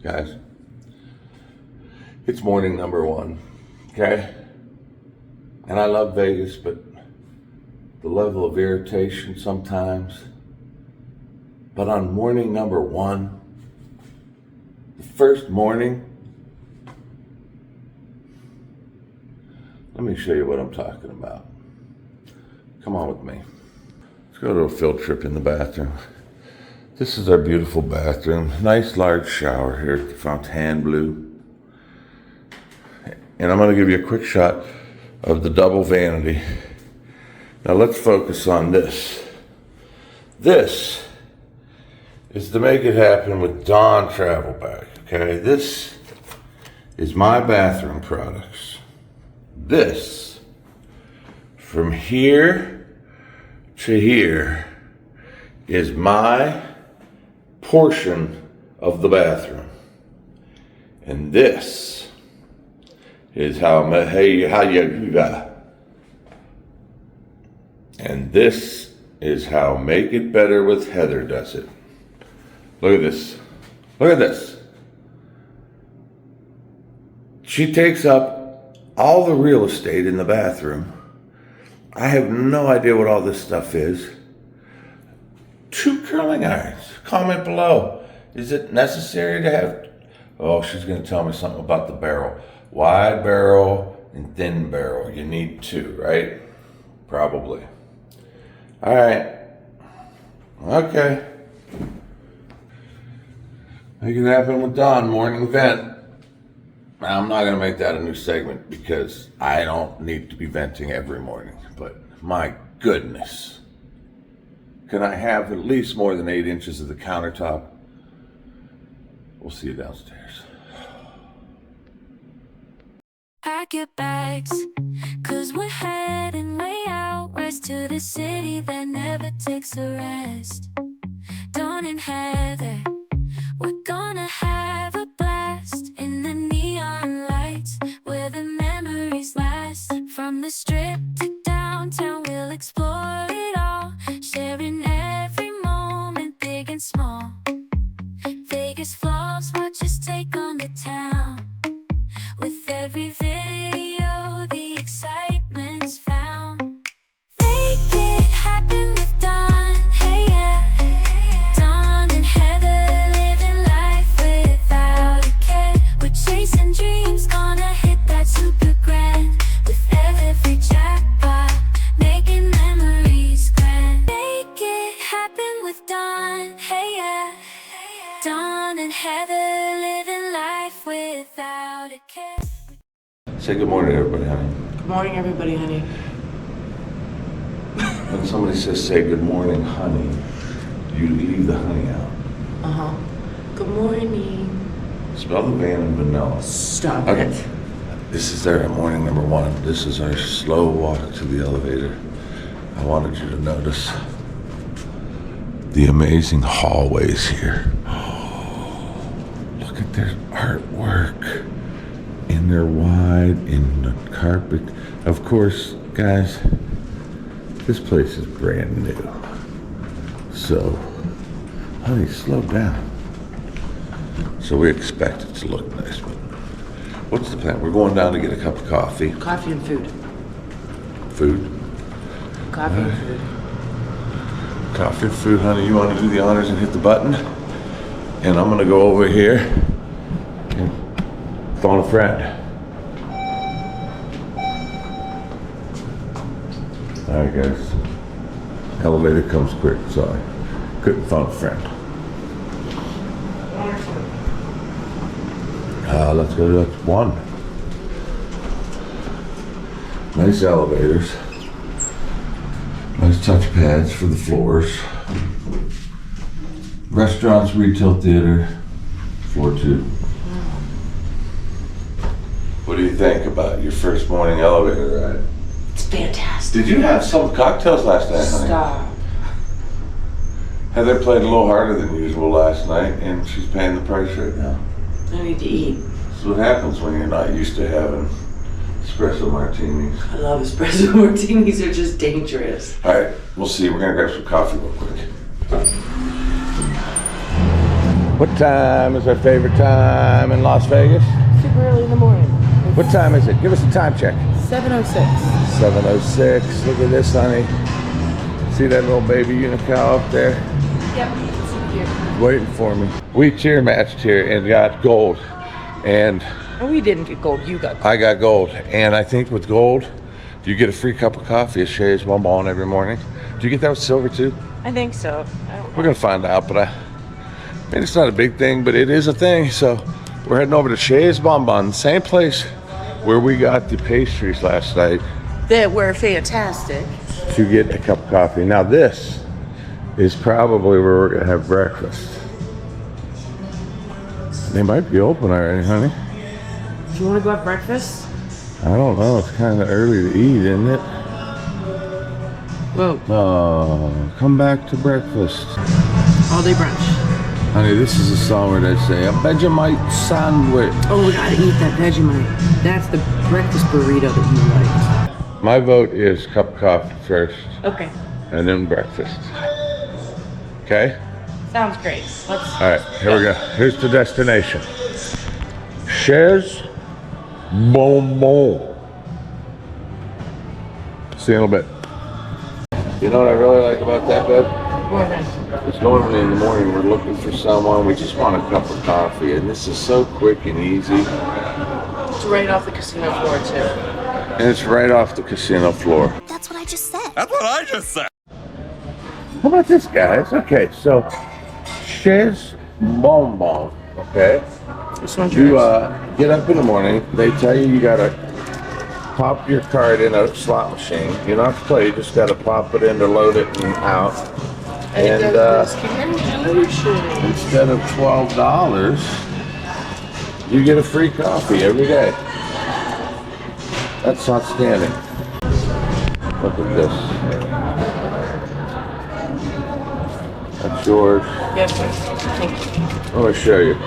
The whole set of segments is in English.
Guys, it's morning number one, okay? And I love Vegas, but the level of irritation sometimes. But on morning number one, the first morning, let me show you what I'm talking about. Come on with me. Let's go to a field trip in the bathroom. This is our beautiful bathroom. Nice large shower here at the Fontainebleau. And I'm gonna give you a quick shot of the double vanity. Now let's focus on this. This is the Make It Happen with Dawn travel bag, okay? This is my bathroom products. This, from here to here, is my portion of the bathroom. And this is how you and this is how Make It Better with Heather does it. Look at this. Look at this. She takes up all the real estate in the bathroom. I have no idea what all this stuff is. 2 curling irons. Comment below. Is it necessary to have? Oh, she's going to tell me something about the barrel. Wide barrel and thin barrel. You need 2, right? Probably. All right. Okay. Make It Happen with Dawn, morning vent. Now, I'm not going to make that a new segment because I don't need to be venting every morning. But my goodness. Can I have at least more than 8 inches of the countertop? We'll see you downstairs. Pack your bags, 'cause we're heading way out west to the city that never takes a rest. Dawn and Heather, we're gonna have a blast in the neon lights where the memories last. From the strip to downtown, we'll explore it all, sharing every moment, big and small. Vegas vlogs, watch us take on the town. With every video, the excitement's found. Make it happen with Dawn, hey yeah. Dawn and Heather, living life without a care. We're chasing dreams, gonna hit that super grand. With every jackpot, making memories grand. Make it happen with Dawn, hey yeah. Dawn and Heather, living life without a care. Say good morning to everybody, honey. Good morning, everybody, honey. When somebody says say good morning, honey, you leave the honey out. Uh-huh. Good morning. Smell the van and vanilla. Stop Okay. it. This is our morning number one. This is our slow walk to the elevator. I wanted you to notice the amazing hallways here. Look at their artwork. And they're wide in the carpet. Of course, guys, this place is brand new. So, honey, slow down. So we expect it to look nice, but what's the plan? We're going down to get a cup of coffee. Coffee and food. Food? Coffee and food. Coffee and food, honey. You want to do the honors and hit the button? And I'm going to go over here and phone a friend. All right, guys. Elevator comes quick. Sorry. Couldn't phone a friend. Let's go to that one. Nice elevators. Nice touch pads for the floors. Restaurants, retail theater, floor 2. What do you think about your first morning elevator ride? It's fantastic. Did you have some cocktails last night, honey? Stop. Heather played a little harder than usual last night, and she's paying the price right now. I need to eat. This is what happens when you're not used to having espresso martinis. I love espresso martinis. They're just dangerous. All right, we'll see. We're gonna grab some coffee real quick. What time is our favorite time in Las Vegas? Super early in the morning. What time is it? Give us a time check. 7:06. 7:06. Look at this, honey. See that little baby unicow up there? Yep. It's here. Waiting for me. We cheer matched here and got gold. And Oh, we didn't get gold. You got gold. I got gold. And I think with gold, you get a free cup of coffee at Shay's Bonbon every morning. Do you get that with silver too? I think so. We're gonna find out, but I mean, it's not a big thing, but it is a thing. So we're heading over to Shay's Bonbon, the same place where we got the pastries last night, That were fantastic. to get a cup of coffee. Now this is probably where we're gonna have breakfast. They might be open already, honey. Do you want to go have breakfast? I don't know, it's kind of early to eat, isn't it? Whoa. Oh, come back to breakfast. All day brunch. Honey, this is a song where they say, a Vegemite sandwich. Oh, we gotta eat that Vegemite. That's the breakfast burrito that you like. My vote is cup of coffee first, Okay. and then breakfast. Okay? Sounds great. Let's. All right, here we go. Here's the destination. Chez Bonbon. See you in a little bit. You know what I really like about that bed? It's normally in the morning we're looking for someone, we just want a cup of coffee, and this is so quick and easy. It's right off the casino floor too. And it's right off the casino floor. That's what I just said. How about this, guys? Okay, so Chez Bonbon, okay? This one's You yours. get up in the morning, they tell you gotta pop your card in a slot machine. You don't have to play, you just gotta pop it in to load it and out. And Congratulations. instead of $12, you get a free coffee every day. That's outstanding. Look at this. That's yours. Yes, sir. Thank you. Let me show you.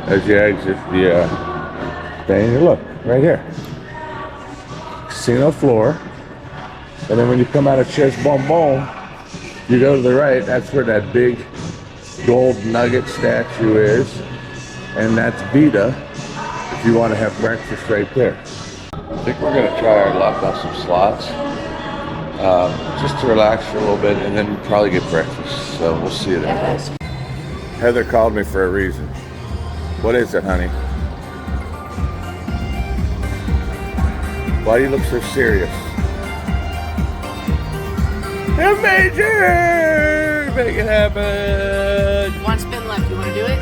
As you exit the thing, look, right here. Casino floor. And then when you come out of Chez Bonbon, you go to the right, that's where that big gold nugget statue is. And that's Vida, if you want to have breakfast right there. I think we're going to try our luck on some slots. Just to relax for a little bit, and then probably get breakfast. So we'll see you there. Yes. Heather called me for a reason. What is it, honey? Why do you look so serious? It's major! Make it happen! One spin left. You want to do it?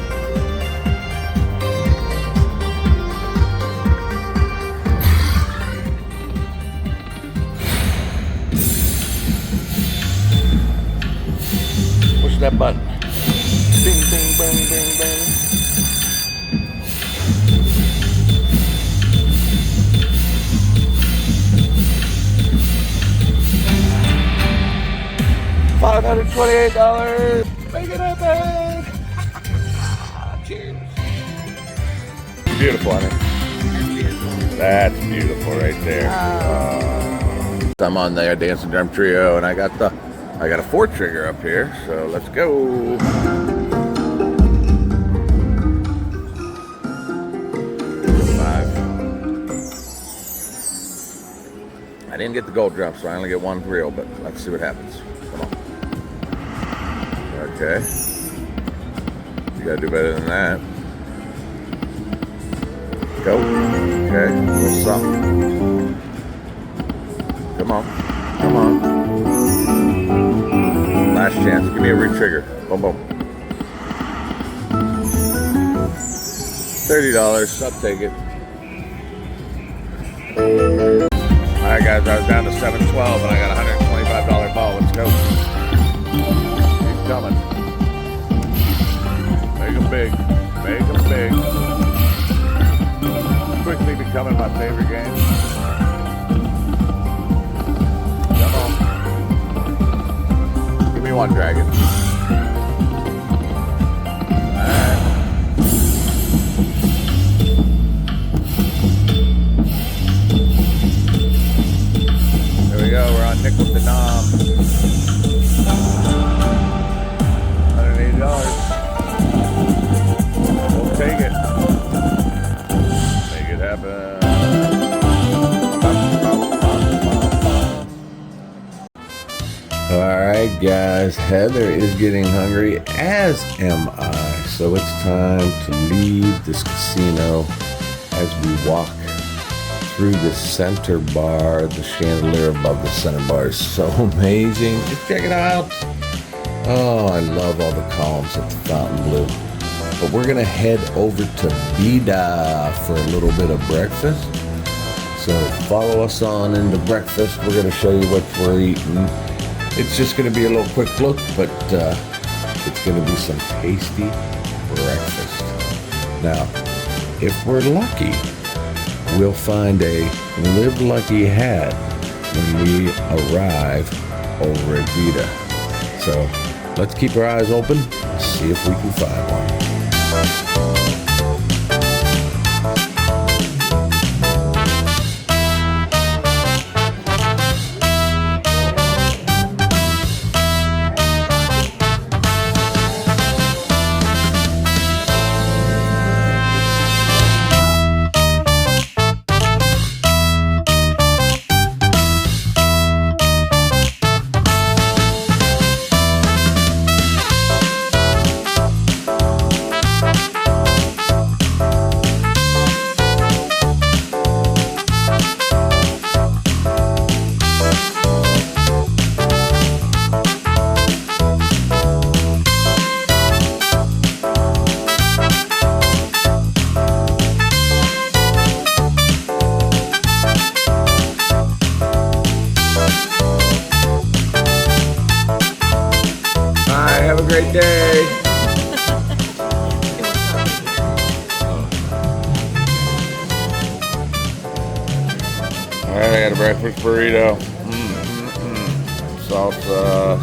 Push that button. Bing, bing, bing, bing, bing. $528. Make it happen. Cheers. Beautiful, honey. That's beautiful right there. I'm on there, Dancing Drum Trio, and I got a 4 trigger up here, so let's go. I didn't get the gold drop, so I only get 1 reel, but let's see what happens. Come on. Okay. You gotta do better than that. Go. Okay. A little something. Come on. Come on. Last chance. Give me a re-trigger. Boom, boom. $30. I'll take it. All right, guys. I was down to 712, and I got a $125 ball. Let's go. Keep coming. Make them big. Make them big. Quickly becoming my favorite game. Come on. Give me 1, Dragon. There we go. We're on nickel denom. $180. We'll take it. Make it happen. Alright guys, Heather is getting hungry, as am I. So it's time to leave this casino as we walk through the center bar. The chandelier above the center bar is so amazing. Just check it out. Oh, I love all the columns at the Fontainebleau. But we're gonna head over to Vida for a little bit of breakfast. So follow us on into breakfast. We're gonna show you what we're eating. It's just gonna be a little quick look, but it's gonna be some tasty breakfast. Now, if we're lucky, we'll find a Live Lucky hat when we arrive over at Vida. So let's keep our eyes open and see if we can find one. Have a great day. All right, I got a breakfast burrito. Salsa,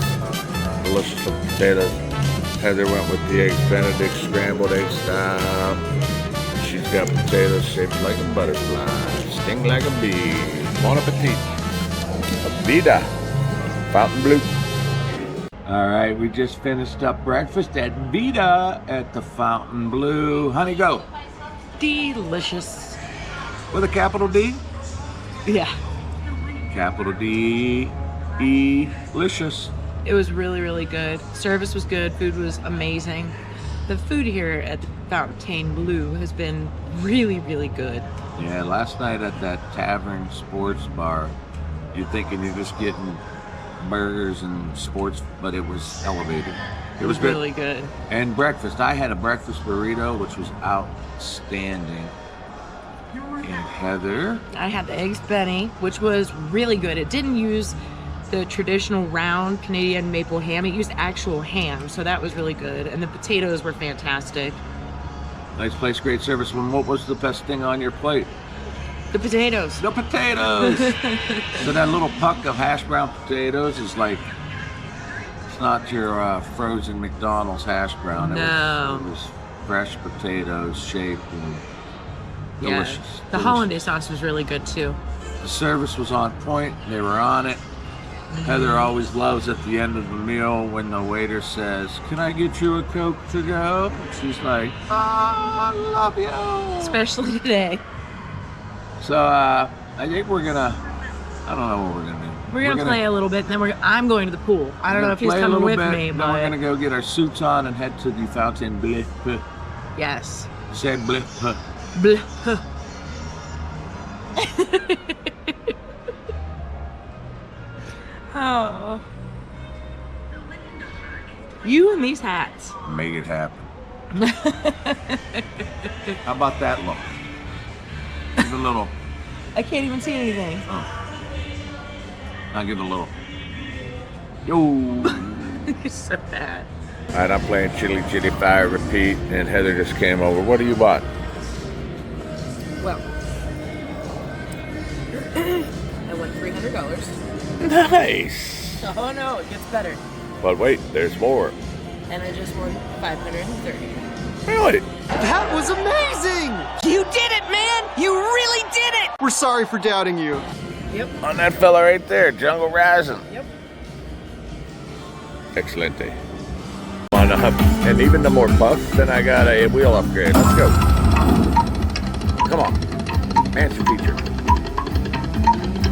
delicious with potatoes. Heather went with the eggs Benedict, scrambled egg style. She's got potatoes shaped like a butterfly, sting like a bee. Bon appetit. Vida, Fontainebleau. All right, we just finished up breakfast at Vida at the Fontainebleau. Honey, go. Delicious. With a capital D? Yeah. Capital D, E-licious. It was really, really good. Service was good. Food was amazing. The food here at the Fontainebleau has been really, really good. Yeah, last night at that tavern sports bar, you're thinking you're just getting burgers and sports, but it was elevated. It was good. Really good. And breakfast. I had a breakfast burrito, which was outstanding. And Heather? I had the eggs Benny, which was really good. It didn't use the traditional round Canadian maple ham. It used actual ham, so that was really good. And the potatoes were fantastic. Nice place, great service. What was the best thing on your plate? The potatoes. The potatoes! So that little puck of hash brown potatoes is like, it's not your frozen McDonald's hash brown. No. It was fresh potatoes shaped and delicious. Yeah. The Delicious. hollandaise sauce was really good too. The service was on point. They were on it. Heather always loves at the end of the meal when the waiter says, "Can I get you a Coke to go?" She's like, "Oh, I love you." Especially today. So I think we're gonna, I don't know what we're gonna do. We're gonna play a little bit, and then I'm going to the pool. I don't know if he's coming with me, then but we're gonna go get our suits on and head to the Fontainebleau. yes. Say bleu. Blah. Oh. You and these hats. Make it happen. How about that look? Give it a little. I can't even see anything. Oh. I'll give it a little. Yo. You're so bad. All right, I'm playing Chili Chili Fire Repeat, and Heather just came over. What do you bought? Well, I won $300. Nice. Oh no, it gets better. But wait, there's more. And I just won $530. Really? That was amazing! You did it, man! You really did it! We're sorry for doubting you. Yep. on that fella right there, Jungle Rising. Yep. Excelente. On and even the more buff, then I got a wheel upgrade. Let's go. Come on. Answer feature.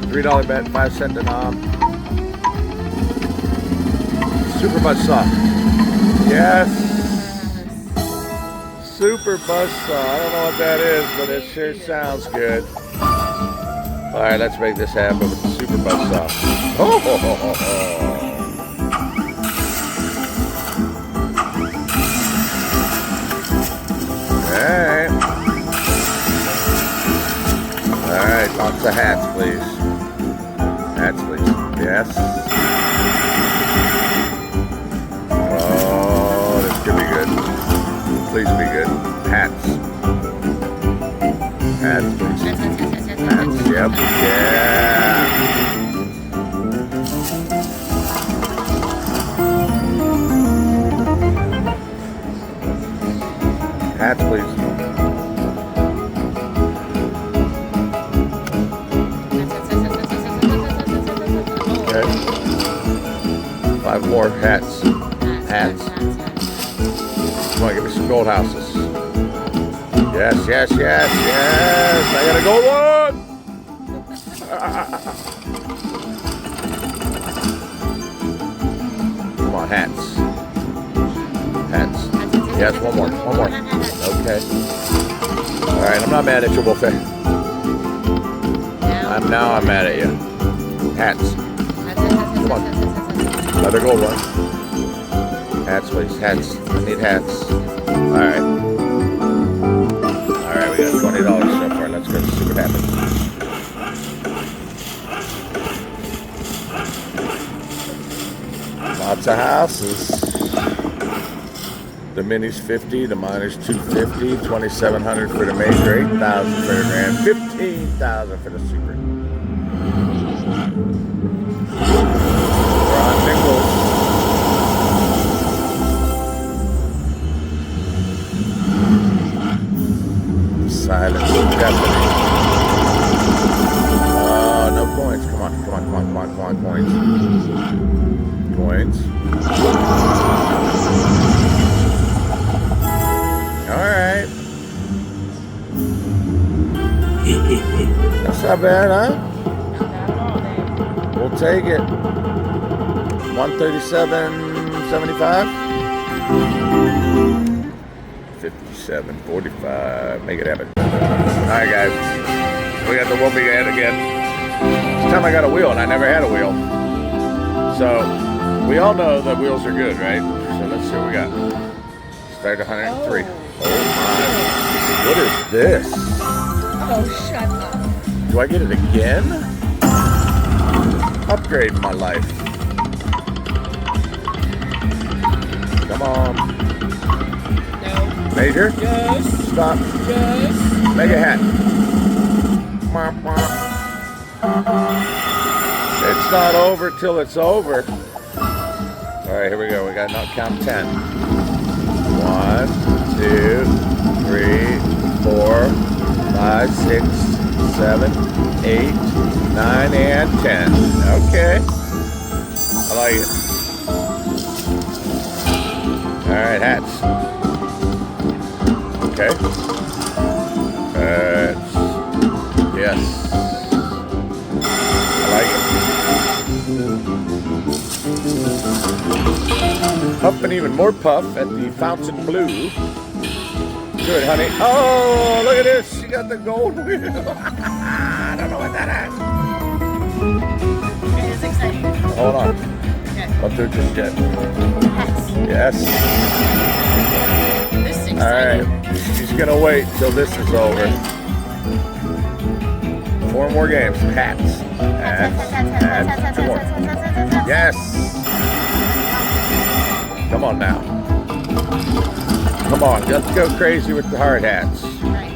$3 bet, 5-cent denom. Super Buzz Saw. Yes. Super Buzz Saw. I don't know what that is, but it sure sounds good. All right, let's make this happen with the Super Buzz Saw. Oh, ho, ho, ho, ho. Alright. Alright, lots of hats, please. Hats, please. Yes. Oh, this could be good. Please be good. Hats. Hats, please. Hats, yep. Yeah. Hats, please. Okay. 5 more hats. Hats. Come on, give me some gold houses. Yes, yes, yes, yes. I got a gold one. Come on, hats. Hats. Yes, one more. One more. Okay. All right, I'm not mad at you, Wolfie. Now I'm mad at you. Hats. Come on. Another gold one. Hats, please. Hats. I need hats. All right. All right, we got $20 so far. Let's go see what happens. Lots of houses. The mini's 50, the minor's 250, 2,700 for the major, 8,000 for the grand, 15,000 for the super. We're on nickels. Silence, deafening. No coins. Come on, come on, come on, come on, come on, coins. Coins. Alright. That's not bad, huh? We'll take it. 137.75. 57.45. Make it happen. Alright, guys. We got the whoopee head again. This time I got a wheel, and I never had a wheel. So, we all know that wheels are good, right? So let's see what we got. Start 103. Oh my. What is this? Oh, shut up. Do I get it again? Upgrade my life. Come on. No. Major? Yes. Stop. Yes. Make a hat. It's not over till it's over. Alright, here we go. We got to count 10. 1, 2, 3, 4, 5, 6, 7, 8, 9, and 10. Okay. I like it. Alright, hats. Okay. Hats. Yes. I like it. Puff and even more puff at the Fontainebleau. Good, honey. Oh, look at this. She got the gold wheel. I don't know what that is. It is exciting. Hold on. Okay. Don't do it just yet. Hats. Yes. This is All exciting. right. She's going to wait till this is over. 4 more games. Hats. Hats. Hats. 2 more. Yes. Come on now. Come on. Let's go crazy with the hard hats. Right.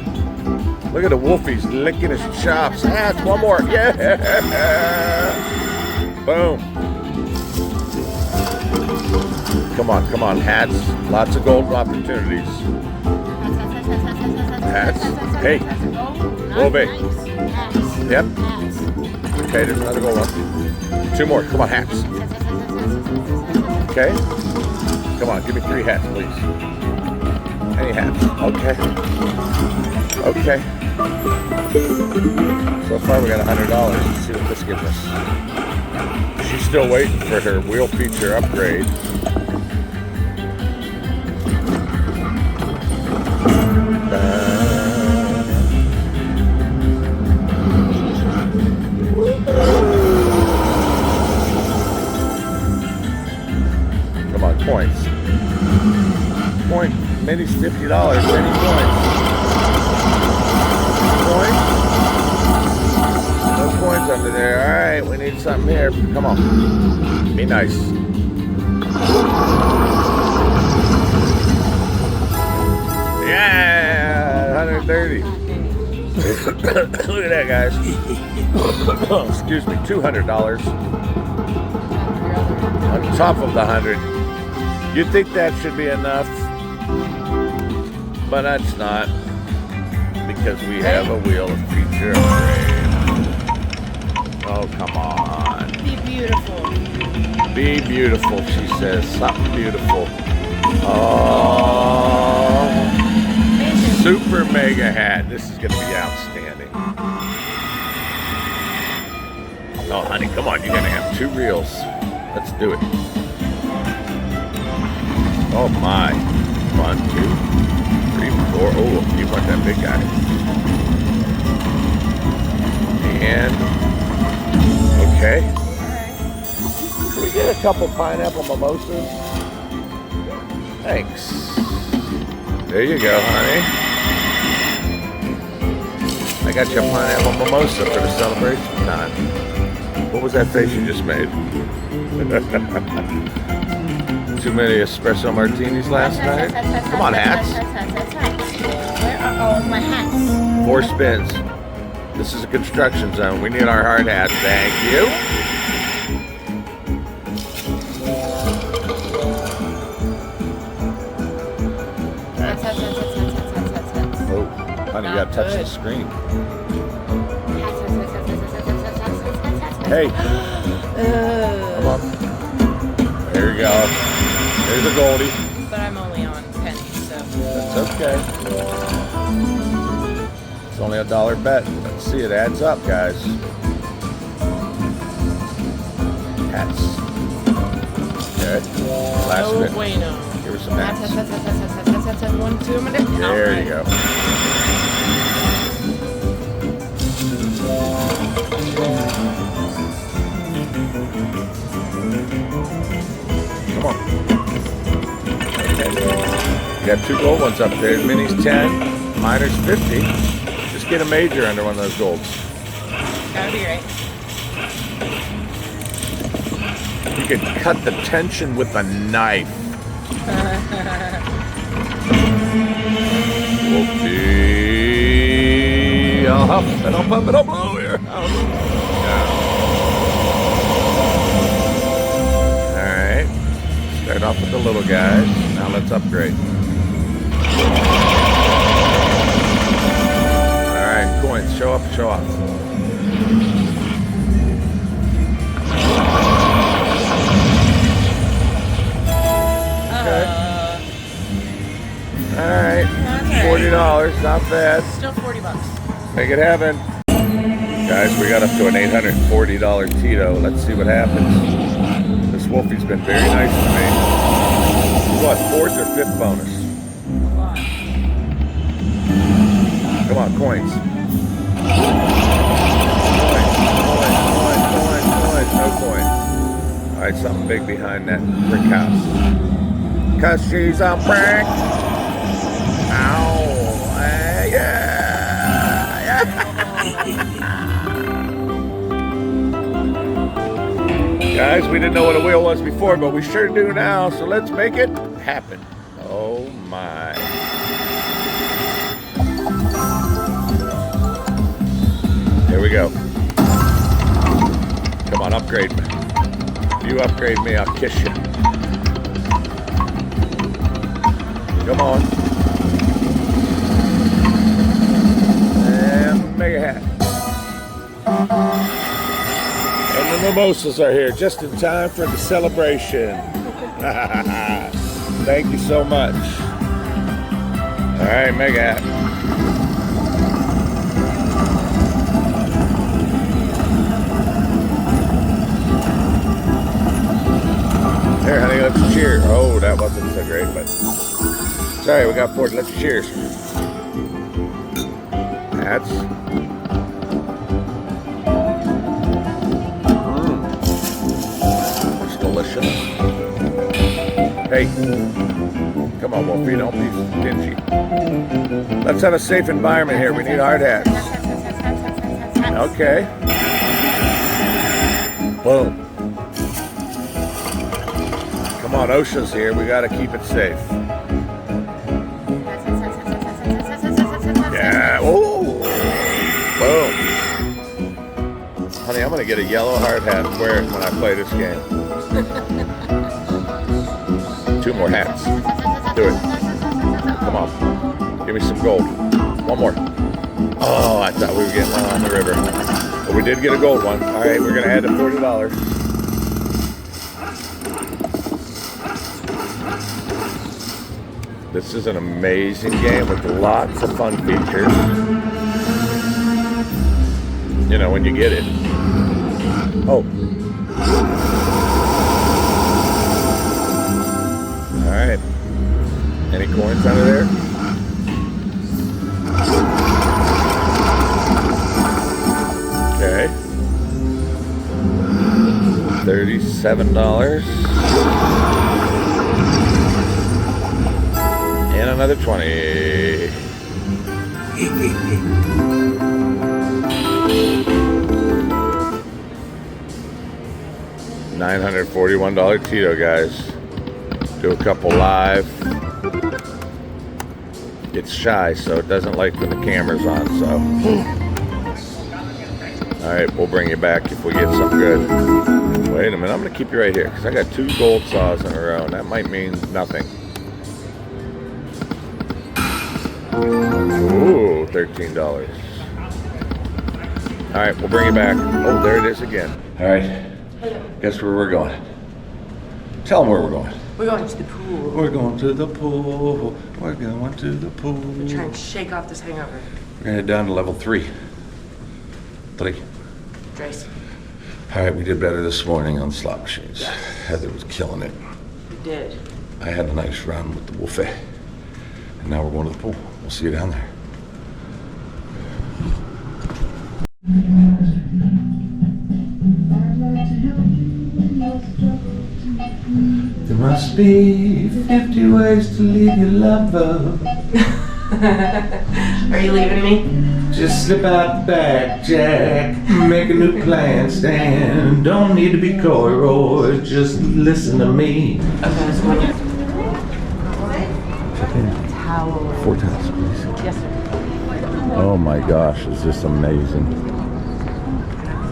Look at the wolfies licking his chops. Hats. 1 more. Yeah. Boom. Come on. Come on. Hats. Lots of golden opportunities. Hats. Hey. Wolfie. Yep. Okay, there's another gold one. 2 more. Come on, hats. Okay. Come on, give me 3 hats, please. Any hats? Okay. Okay. So far we got $100. Let's see what this gives us. She's still waiting for her wheel feature upgrade. Come on, points. Point. Mini's $50. Mini points. Points. No coins under there. All right, we need something here. Come on. Be nice. Yeah, 130. Look at that, guys. Excuse me, $200 on top of the 100. You'd think that should be enough, but that's not, because we have a wheel of feature upgrade. Oh, come on. Be beautiful. Be beautiful, she says. Something beautiful. Oh, super mega hat. This is going to be outstanding. Oh, honey, come on. You're going to have 2 reels. Let's do it. Oh, my. 1, 2, 3, 4. Oh, you want that big guy. And, okay. Can we get a couple pineapple mimosas? Thanks. There you go, honey. I got you a pineapple mimosa for the celebration time. What was that face you just made? Too many espresso martinis last night? Come on, hats. Where are all of my hats? 4 spins. This is a construction zone. We need our hard hats. Thank you. Oh, honey, you gotta touch the screen. Hey, come on. There you go. There's a Goldie. But I'm only on pennies, so. That's okay. It's only a $1 bet. Let's see, it adds up, guys. Hats. Okay. Last No bit. bueno. Here are some hats. 1, 2 minutes. There you go. Come on. Okay. You got 2 gold ones up there. Mini's 10, minor's 50. Just get a major under one of those golds. That'll be right. You could cut the tension with a knife. Whoopsie. I'll huff and I'll pump and I'll blow here. Alright. Start off with the little guys. Now let's upgrade. Alright, coins. Show up, show off. Okay. Alright. $40. Not bad. Still $40. Make it happen. Guys, we got up to an $840 Tito. Let's see what happens. This Wolfie's been very nice to me. What, 4th or 5th bonus? Come on, coins. Coins. No coins. Alright, something big behind that brick house. Cause she's a brick. Ow. Yeah. Guys, we didn't know what a wheel was before, but we sure do now, so let's make it happen. Oh my. Here we go. Come on, upgrade me. If you upgrade me, I'll kiss you. Come on. And mega hat. the mimosas are here just in time for the celebration. Thank you so much. All right, Mega. Here, honey, let's cheers. Oh, that wasn't so great, but sorry, we got 40. Let's cheers. That's it's delicious. Hey, come on, Wolfie, don't be stingy. Let's have a safe environment here. We need hard hats. Okay. Boom. Come on, OSHA's here. We gotta keep it safe. Yeah. Oh. Boom. Honey, I'm gonna get a yellow hard hat and wear it when I play this game. 2 more hats. Do it. Come on. Give me some gold. 1 more. Oh, I thought we were getting one on the river. But we did get a gold one. All right, we're gonna add to $40. This is an amazing game with lots of fun features. You know, when you get it. Oh. All right. Any coins under there? Okay. $37. And another 20. $941 Tito, guys. Do a couple live. It's shy, so it doesn't like when the camera's on, so. Alright, we'll bring you back if we get something good. Wait a minute, I'm going to keep you right here, because I got 2 gold saws in a row, and that might mean nothing. Ooh, $13. Alright, we'll bring you back. Oh, there it is again. Alright, guess where we're going? Tell them where we're going. We're going to the pool. We're going to the pool. We're going to the pool. We're trying to shake off this hangover. We're gonna head down to level 3. 3. Trace. Alright, we did better this morning on slot machines. Heather was killing it. We did. I had a nice run with the buffet. And now we're going to the pool. We'll see you down there. There must be 50 ways to leave your lover. Are you leaving me? Just slip out the back, Jack. Make a new plan, Stan. Don't need to be coy, Roy. Just listen to me. Okay, so when you... Towel. 4 towels, please. Yes, sir. Oh my gosh, is this amazing.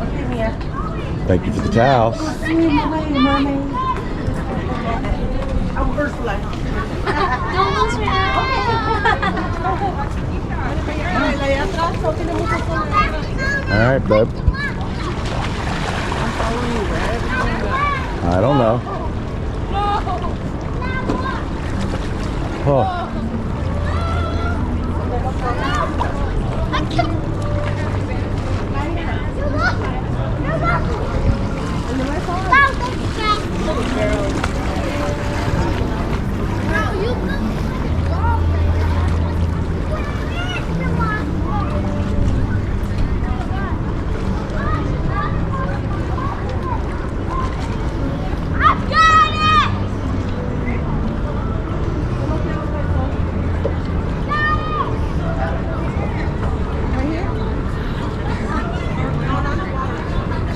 Okay, Mia. Thank you for the towels. All right, bub. I don't know. Oh.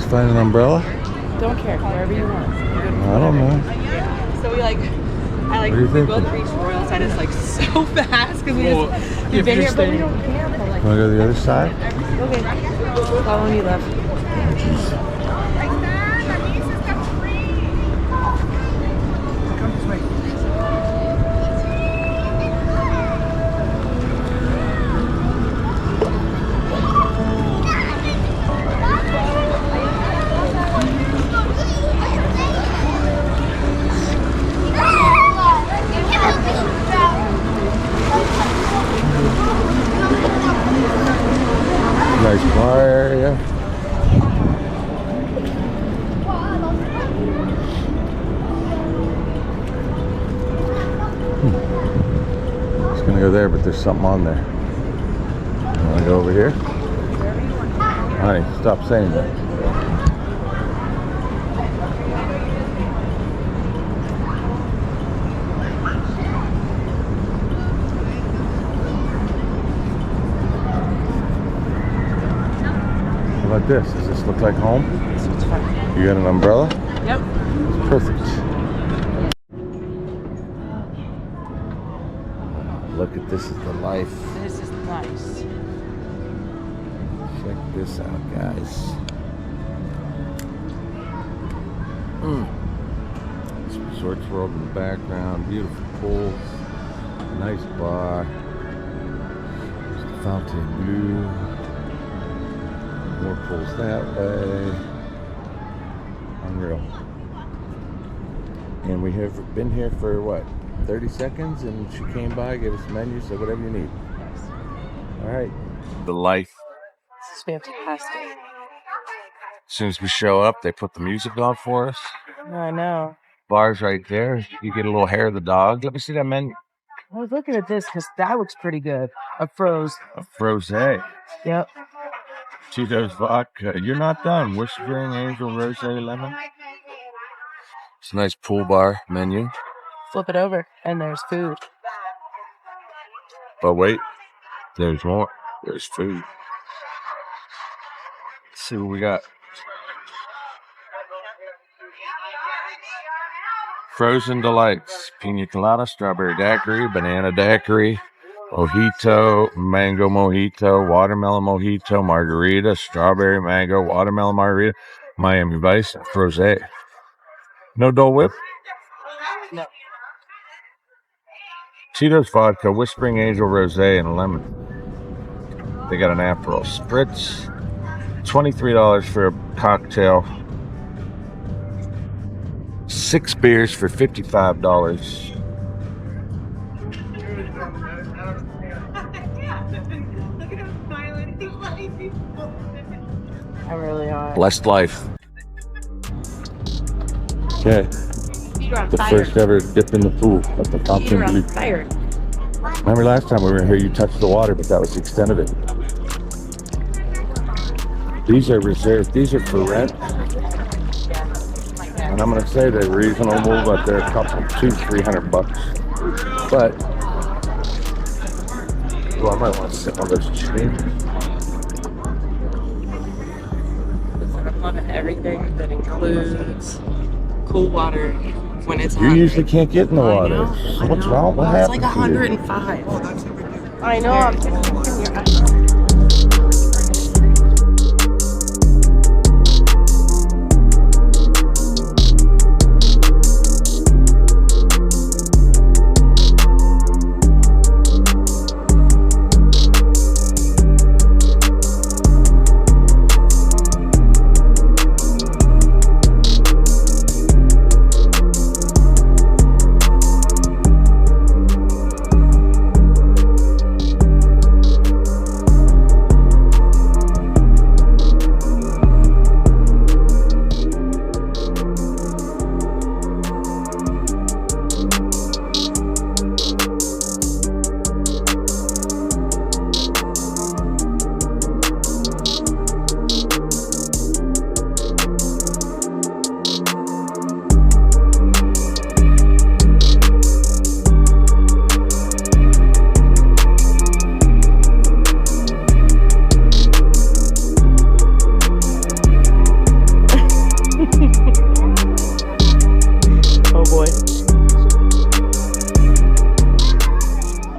Find an umbrella? Don't care, wherever you want. I don't know. So we like, What do you think? both reached Royal Side is like so fast because we've been here, but we don't care. But like, Want to go to the other side? okay, follow me, love. Just gonna go there, but there's something on there. You wanna go over here? Honey, stop saying that. How about this? Does this look like home? You got an umbrella? Yep. Perfect. Look at this is the life. This is nice. Check this out, guys. This Resorts World in the background, beautiful pools, nice bar. There's the Fontainebleau. More pools that way. Unreal. And we have been here for what, 30 seconds, and she came by, gave us a menu, said whatever you need. All right. The life. This is fantastic. As soon as we show up, they put the music on for us. I know. Bar's right there. You get a little hair of the dog. Let me see that menu. I was looking at this because that looks pretty good. A froze. A frosé. Yep. Tito's vodka. You're not done. Whispering Angel Rosé Lemon. It's a nice pool bar menu. Flip it over, and there's food. But wait, there's more. There's food. Let's see what we got. Frozen delights: pina colada, strawberry daiquiri, banana daiquiri, mojito, mango mojito, watermelon mojito, margarita, strawberry mango, watermelon margarita, Miami Vice, frosé. No Dole Whip? No. Tito's vodka, Whispering Angel Rosé, and lemon. They got an Aperol Spritz. $23 for a cocktail. 6 beers for $55. I really are. Blessed life. Okay. You're on The fire. first ever dip in the pool at the You're Fontainebleau. on fire. Remember last time we were here, you touched the water, but that was the extent of it. These are reserved. These are for rent. And I'm going to say they're reasonable, but they're a couple, $200-300 bucks. But, well, I might want to sit on this chain. I'm loving everything that includes cool water when it's You hot. usually can't get in the I water. know, I What's know. wrong? What It's happened like to you? 105. I know. I'm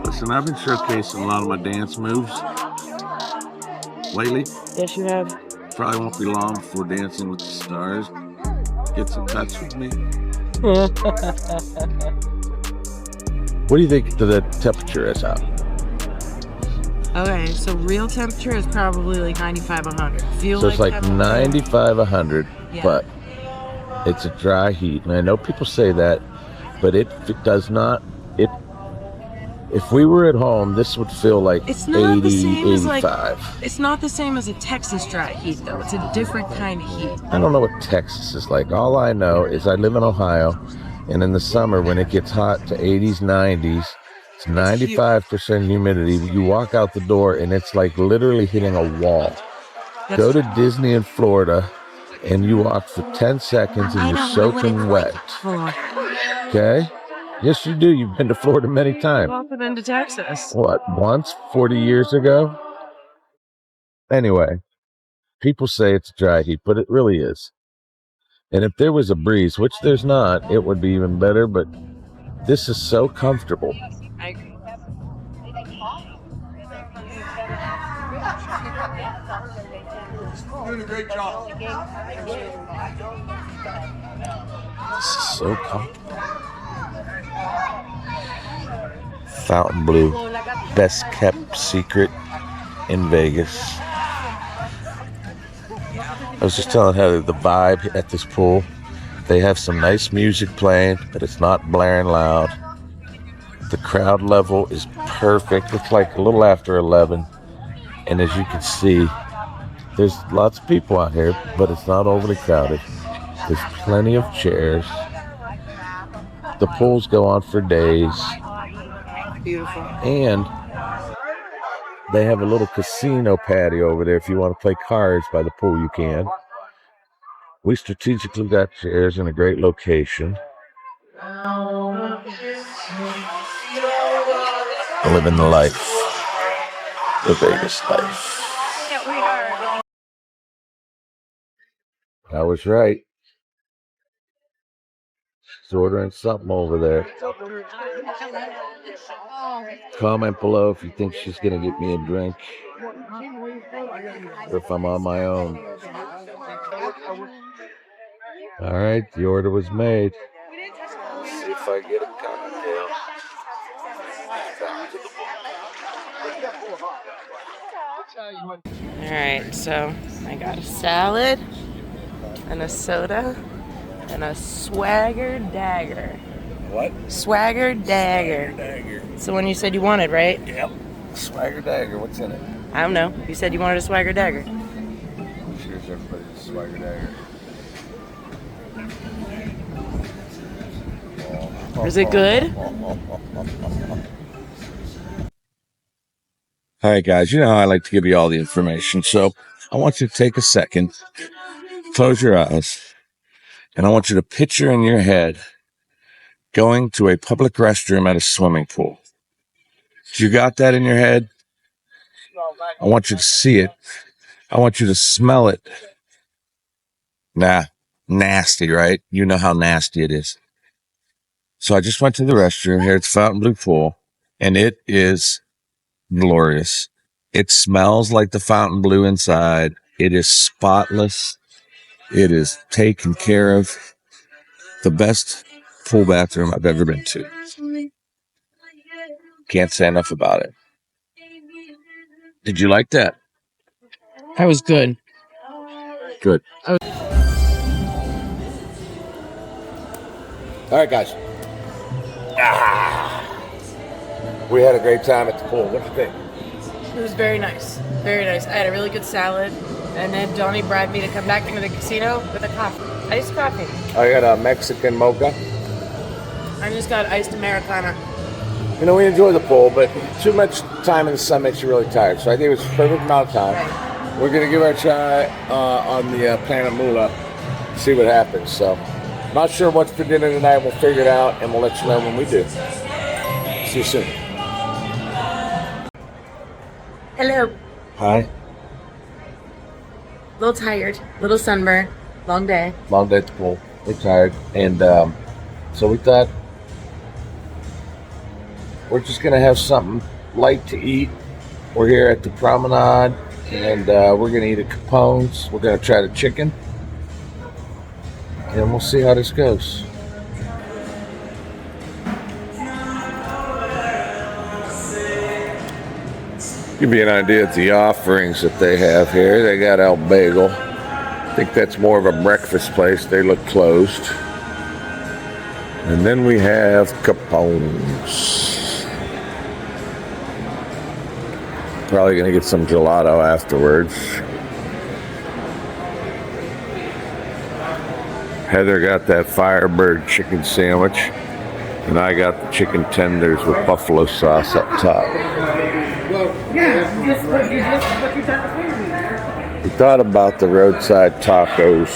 Listen, I've been showcasing a lot of my dance moves lately. Yes, you have. Probably won't be long before Dancing with the Stars gets in touch with me. What do you think the temperature is out? Okay, so real temperature is probably like 95, 100. Feel So it's like temperature- 95, 100, Yeah. but it's a dry heat. And I know people say that, but it does not. If we were at home, this would feel like It's not 80, the same as like 85. it's not the same as a Texas dry heat though. It's a different kind of heat. I don't know what Texas is like. All I know is I live in Ohio, And in the summer, when it gets hot to 80s, 90s, it's 95% humidity. You walk out the door and it's like literally hitting a wall. Go to Disney in Florida and you walk for 10 seconds and you're soaking wet. Okay? Yes, you do. You've been to Florida many times. I've also been to Texas. What, once? 40 years ago? Anyway, people say it's dry heat, but it really is. And if there was a breeze, which there's not, it would be even better, but this is so comfortable. I agree. Doing a great job. This is so comfortable. Fontainebleau, best kept secret in Vegas. I was just telling Heather the vibe at this pool. They have some nice music playing, but it's not blaring loud. The crowd level is perfect. It's like a little after 11. And as you can see, there's lots of people out here, but it's not overly crowded. There's plenty of chairs. The pools go on for days. Beautiful. And they have a little casino patio over there. If you want to play cards by the pool, you can. We strategically got chairs in a great location. Living the life. The Vegas life. I was right. She's ordering something over there. Comment below if you think she's going to get me a drink. Or if I'm on my own. Alright, the order was made. Let's see if I get a cocktail. Alright, so I got a salad and a soda and a Swagger Dagger. What? Swagger Dagger. Dagger. It's the one you said you wanted, right? Yep. Swagger Dagger, what's in it? I don't know. You said you wanted a Swagger Dagger. Cheers, everybody. Swagger Dagger. Is it good? All right, guys, you know how I like to give you all the information, so I want you to take a second, close your eyes, and I want you to picture in your head going to a public restroom at a swimming pool. You got that in your head? I want you to see it. I want you to smell it. Nah, nasty, right? You know how nasty it is. So I just went to the restroom here at the Fontainebleau pool, and it is glorious. It smells like the Fontainebleau inside. It is spotless. It is taken care of. The best pool bathroom I've ever been to. Can't say enough about it. Did you like that? That was good. Good. All right, guys. We had a great time at the pool. What do you think? It was very nice. Very nice. I had a really good salad. And then Donnie bribed me to come back into the casino with a coffee. Iced coffee. I got a Mexican mocha. I just got iced Americana. You know, we enjoy the pool, but too much time in the sun makes you really tired. So I think it was a perfect amount of time. Right. We're going to give our try on the Planet Moolah, see what happens. So, not sure what's for dinner tonight. We'll figure it out, and we'll let you know when we do. See you soon. Hello. Hi. A little tired. Little sunburn. Long day. Long day at the pool. We're tired. And so we thought we're just going to have something light to eat. We're here at the promenade, and we're going to eat at Capons. We're going to try the chicken, and we'll see how this goes. Give you an idea of the offerings that they have here. They got El Bagel. I think that's more of a breakfast place. They look closed. And then we have Capons. Probably going to get some gelato afterwards. Heather got that Firebird chicken sandwich, and I got the chicken tenders with buffalo sauce up top. We thought about the roadside tacos.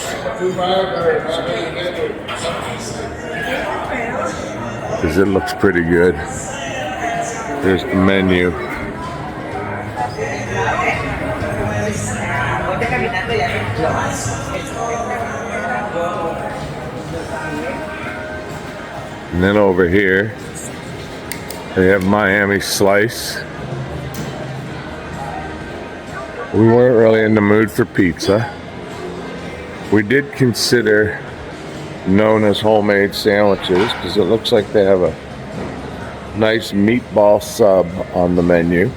Because it looks pretty good. There's the menu. And then over here, they have Miami Slice. We weren't really in the mood for pizza. We did consider Nona's homemade sandwiches because it looks like they have a nice meatball sub on the menu.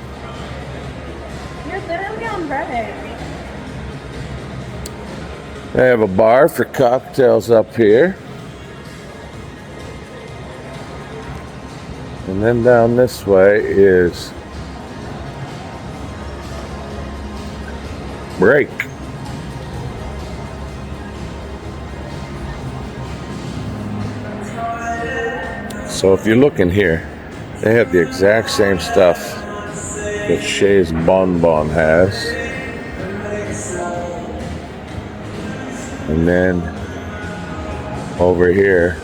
You're literally on Reddit. They have a bar for cocktails up here. And then down this way is Break. So if you're looking here, they have the exact same stuff that Shay's Bon Bon has. And then over here,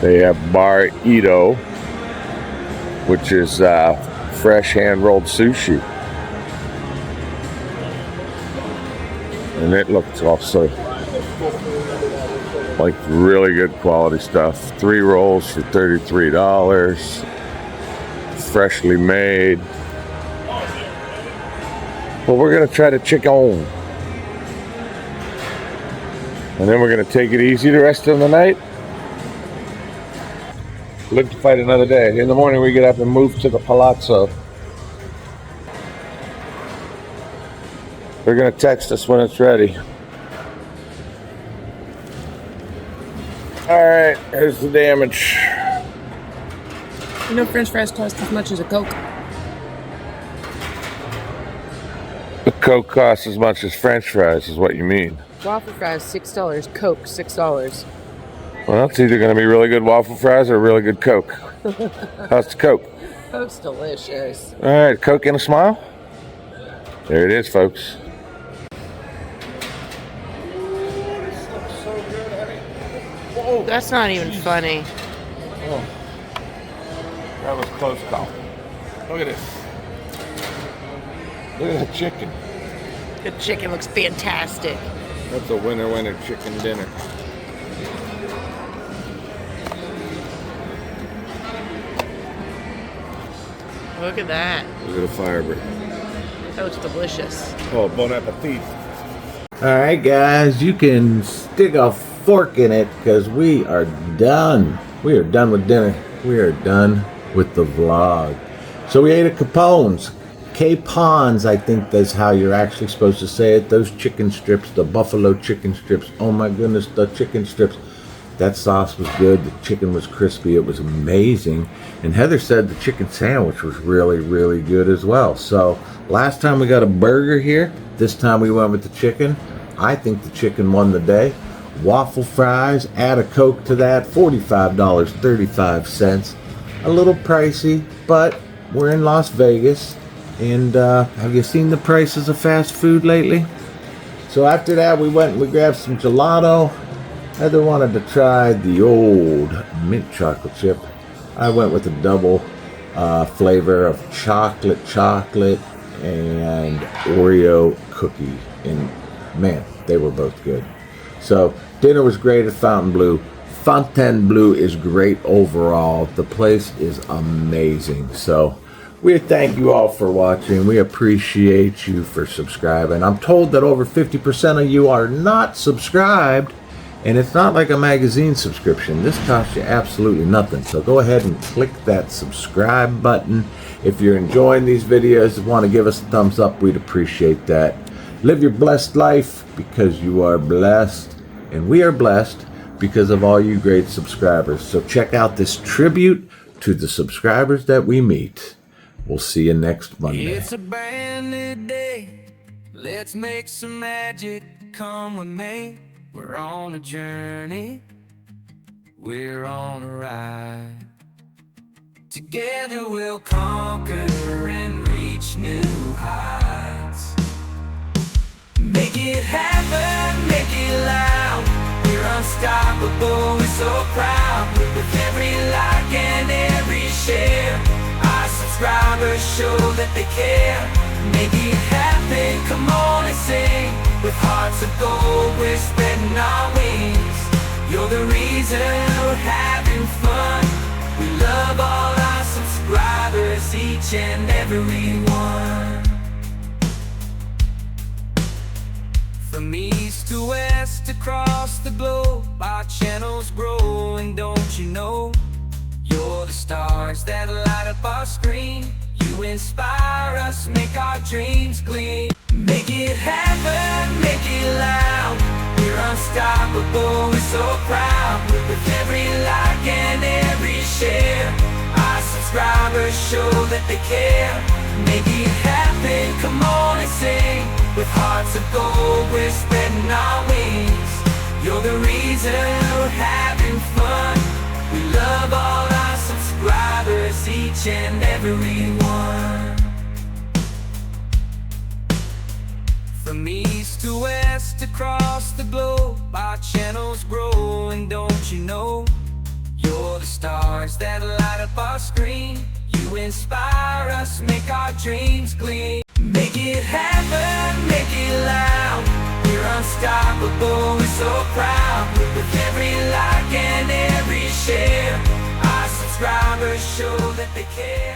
they have Bar Ito, which is fresh hand-rolled sushi. And it looks also like really good quality stuff. 3 rolls for $33, freshly made. Well, we're gonna try the chicken, and then we're gonna take it easy the rest of the night. Live to fight another day. In the morning we get up and move to the palazzo. They're gonna text us when it's ready. Alright, here's the damage. You know French fries cost as much as a Coke. The Coke costs as much as French fries, is what you mean. Waffle fries, $6. Coke, $6. Well, it's either going to be really good waffle fries or really good Coke. How's the Coke? Coke's delicious. All right, Coke and a smile. There it is, folks. That's not even funny. Oh, that was close call. Look at this. Look at that chicken. The chicken looks fantastic. That's a winner chicken dinner. Look at that. Look at the Firebird. That looks delicious. Oh, bon appetit. Alright guys, you can stick a fork in it because we are done. We are done with dinner. We are done with the vlog. So we ate at Capons. Capons, I think that's how you're actually supposed to say it. Those chicken strips, the buffalo chicken strips. Oh my goodness, the chicken strips. That sauce was good. The chicken was crispy. It was amazing. And Heather said the chicken sandwich was really, really good as well. So last time we got a burger here. This time we went with the chicken. I think the chicken won the day. Waffle fries, add a Coke to that, $45.35. A little pricey, but we're in Las Vegas. And have you seen the prices of fast food lately? So after that, we went and we grabbed some gelato. Heather wanted to try the old mint chocolate chip. I went with a double flavor of chocolate and Oreo cookie. And man, they were both good. So dinner was great at Fontainebleau. Fontainebleau is great overall. The place is amazing. So we thank you all for watching. We appreciate you for subscribing. I'm told that over 50% of you are not subscribed. And it's not like a magazine subscription. This costs you absolutely nothing. So go ahead and click that subscribe button. If you're enjoying these videos and want to give us a thumbs up, we'd appreciate that. Live your blessed life because you are blessed. And we are blessed because of all you great subscribers. So check out this tribute to the subscribers that we meet. We'll see you next Monday. It's a brand new day. Let's make some magic. come with me. We're on a journey, we're on a ride. Together we'll conquer and reach new heights. Make it happen, make it loud. We're unstoppable, we're so proud. With every like and every share, our subscribers show that they care. Make it happen, come on and sing. With hearts of gold, we're spreading our wings. You're the reason we're having fun. We love all our subscribers, each and every one. From east to west, across the globe, our channel's growing, don't you know? You're the stars that light up our screen. You inspire us, make our dreams gleam. Make it happen, make it loud. We're unstoppable, we're so proud. With every like and every share, our subscribers show that they care. Make it happen, come on and sing. With hearts of gold, we're spreading our wings. You're the reason we're having fun. We love all our subscribers, each and every one. From east to west, across the globe, our channel's growing, don't you know? You're the stars that light up our screen. You inspire us, make our dreams gleam. Make it happen, make it loud. We're unstoppable, we're so proud. With every like and every share, our subscribers show that they care.